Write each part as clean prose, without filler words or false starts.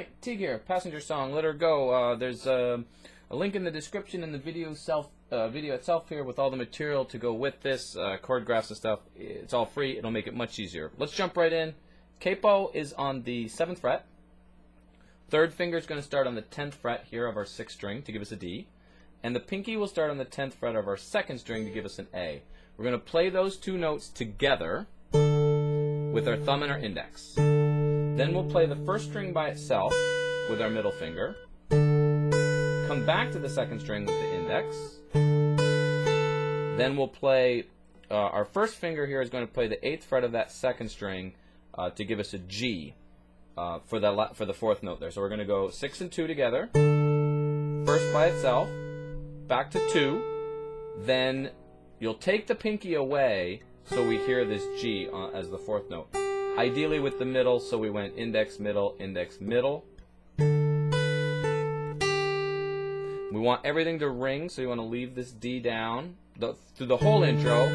Alright, Teague here, Passenger Song, Let Her Go. There's a link in the description in the video itself here with all the material to go with this, chord graphs and stuff. It's all free, it'll make it much easier. Let's jump right in. Capo is on the 7th fret. Third finger is going to start on the 10th fret here of our 6th string to give us a D. And the pinky will start on the 10th fret of our 2nd string to give us an A. We're going to play those two notes together with our thumb and our index. Then we'll play the first string by itself with our middle finger. Come back to the 2nd string with the index. Then we'll play, our first finger here is going to play the 8th fret of that 2nd string to give us a G for the 4th note there. So we're going to go 6 and 2 together. First by itself, back to 2. Then you'll take the pinky away so we hear this G as the 4th note. Ideally with the middle, so we went index, middle, index, middle. We want everything to ring, so you want to leave this D down. Through the whole intro,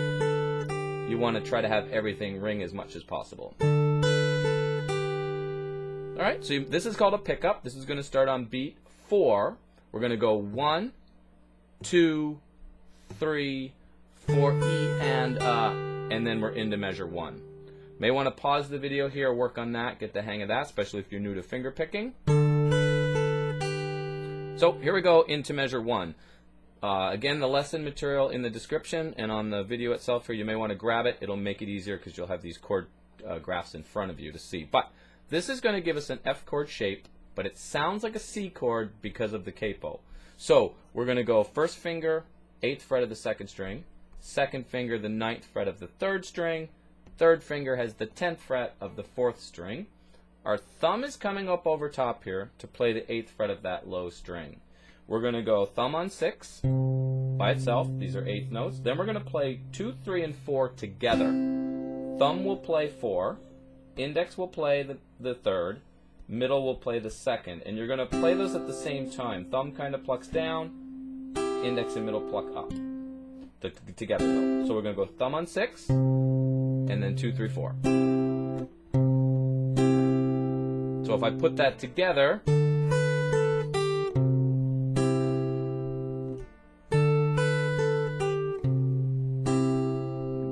you want to try to have everything ring as much as possible. Alright, so this is called a pickup. This is going to start on beat 4. We're going to go 1, 2, 3, 4, E, and then we're into measure 1. May want to pause the video here, work on that, get the hang of that, especially if you're new to finger picking. So here we go into measure 1. Again, the lesson material in the description and on the video itself here, you may want to grab it. It'll make it easier because you'll have these chord graphs in front of you to see. But this is going to give us an F chord shape, but it sounds like a C chord because of the capo. So we're going to go first finger, 8th fret of the 2nd string, 2nd finger, the 9th fret of the 3rd string, 3rd finger has the 10th fret of the 4th string. Our thumb is coming up over top here to play the 8th fret of that low string. We're going to go thumb on 6 by itself. These are 8th notes. Then we're going to play 2, 3, and 4 together. Thumb will play 4. Index will play the 3rd. Middle will play the 2nd. And you're going to play those at the same time. Thumb kind of plucks down. Index and middle pluck up. Together though. So we're going to go thumb on 6. And then 2, 3, 4. So if I put that together,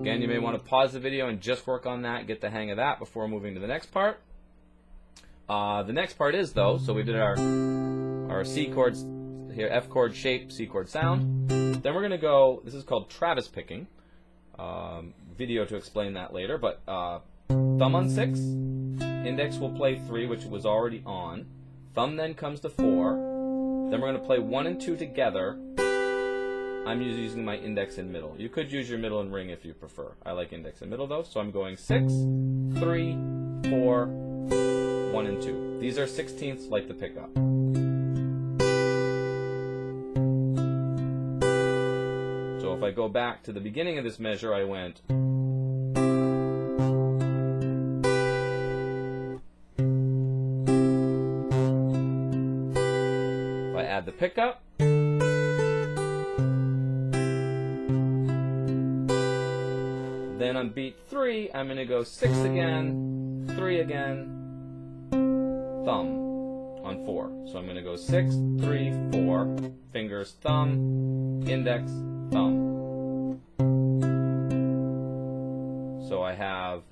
again, you may want to pause the video and just work on that, get the hang of that before moving to the next part. The next part is though, so we did our C chords here, F chord shape, C chord sound. Then we're going to go, this is called Travis picking. Video to explain that later, but thumb on 6, index will play 3, which was already on. Thumb then comes to 4. Then we're going to play 1 and 2 together. I'm using my index and middle. You could use your middle and ring if you prefer. I like index and middle though, so I'm going 6, 3, 4, 1, and 2. These are 16ths like the pickup. So if I go back to the beginning of this measure, I went. If I add the pickup, then on beat 3, I'm going to go 6 again, 3 again, thumb on 4. So I'm going to go 6, 3, 4, fingers, thumb, index, thumb. So I have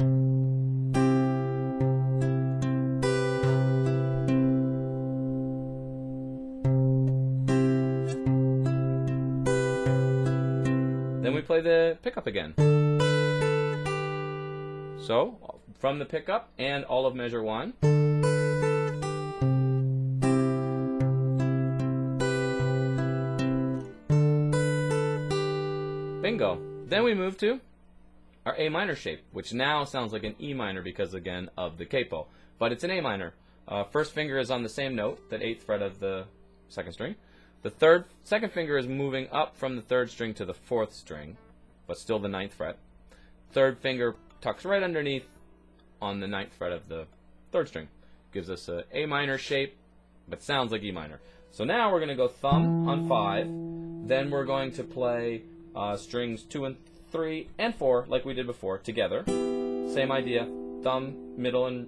then we play the pickup again. So from the pickup and all of measure 1. Bingo. Then we move to our A minor shape, which now sounds like an E minor because, again, of the capo. But it's an A minor. First finger is on the same note, that 8th fret of the 2nd string. The 2nd finger is moving up from the 3rd string to the 4th string, but still the 9th fret. 3rd finger tucks right underneath on the 9th fret of the 3rd string. Gives us an A minor shape, but sounds like E minor. So now we're going to go thumb on 5. Then we're going to play strings 2 and 3 and 4 like we did before together. Same idea. Thumb, middle, and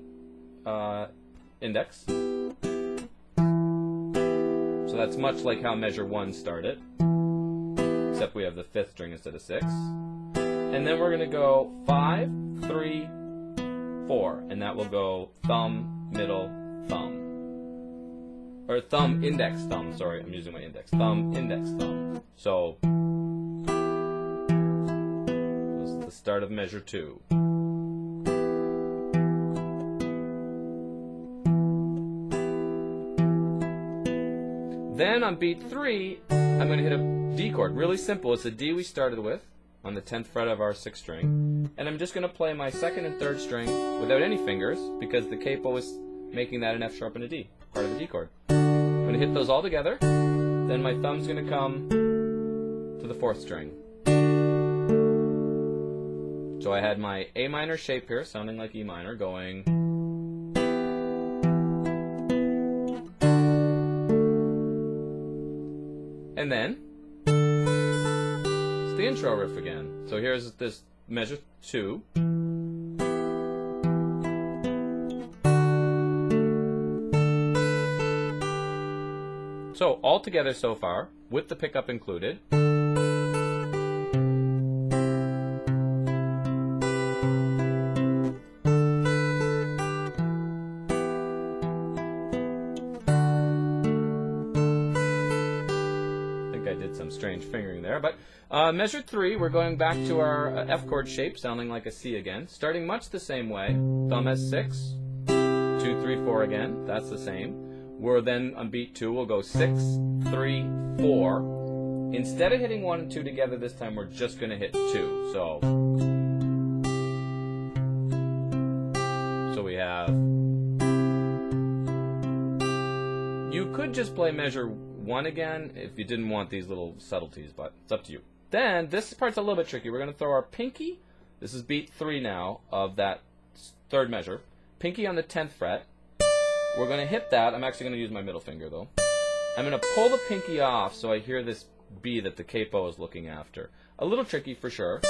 index. So that's much like how measure 1 started, except we have the 5th string instead of 6. And then we're going to go 5, 3, 4, and that will go thumb, middle, thumb. Or thumb, index, thumb. Sorry, I'm using my index. Thumb, index, thumb. So this is the start of measure 2. Then on beat 3, I'm going to hit a D chord. Really simple. It's the D we started with on the 10th fret of our 6th string. And I'm just going to play my 2nd and 3rd string without any fingers because the capo is making that an F sharp and a D, part of a D chord. I'm going to hit those all together. Then my thumb's going to come to the 4th string. So I had my A minor shape here, sounding like E minor, going. And then it's the intro riff again. So here's this measure 2. So all together so far, with the pickup included. I did some strange fingering there, but measure 3, we're going back to our F chord shape, sounding like a C again, starting much the same way. Thumb has 6, 2, 3, 4 again, that's the same. We're then on beat 2, we'll go 6, 3, 4. Instead of hitting 1 and 2 together this time, we're just going to hit 2. So we have, you could just play measure 1 again if you didn't want these little subtleties, but it's up to you. Then this part's a little bit tricky. We're going to throw our pinky, this is beat 3 now of that 3rd measure, pinky on the 10th fret. We're going to hit that. I'm actually going to use my middle finger though. I'm going to pull the pinky off so I hear this B that the capo is looking after. A little tricky for sure.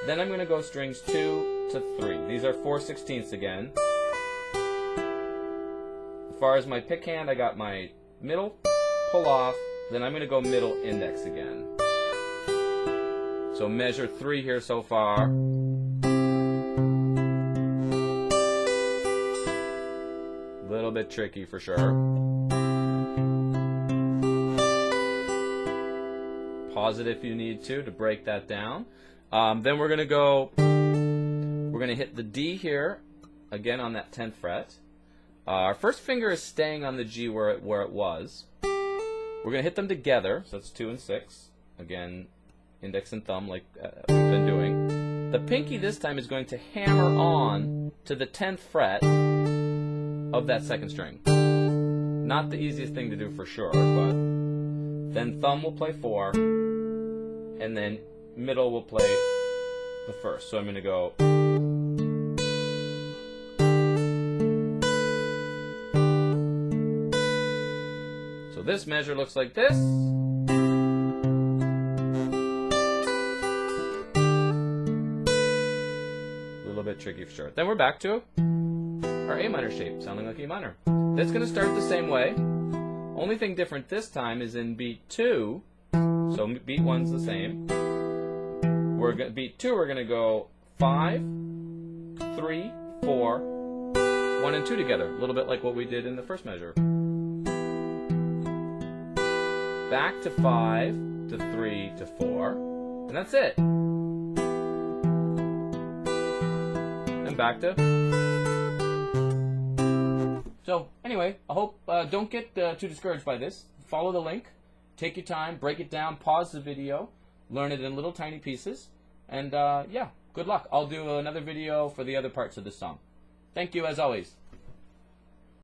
Then I'm going to go strings 2 to 3. These are 4/16ths again. As far as my pick hand, I got my middle, pull off, then I'm going to go middle index again. So measure 3 here so far. A little bit tricky for sure. Pause it if you need to break that down. Then we're going to hit the D here again on that 10th fret. Our first finger is staying on the G where it was. We're going to hit them together, so that's 2 and 6. Again, index and thumb like we've been doing. The pinky this time is going to hammer on to the 10th fret of that 2nd string. Not the easiest thing to do for sure, but then thumb will play 4, and then middle will play the 1st. So I'm going to go. So this measure looks like this. A little bit tricky for sure. Then we're back to our A minor shape, sounding like E minor. That's going to start the same way. Only thing different this time is in beat 2. So beat 1's the same. Beat 2, we're going to go 5, 3, 4, 1 and 2 together. A little bit like what we did in the first measure. Back to 5, to 3, to 4, and that's it. And back to. So anyway, I hope don't get too discouraged by this. Follow the link, take your time, break it down, pause the video, learn it in little tiny pieces, and yeah, good luck. I'll do another video for the other parts of this song. Thank you as always.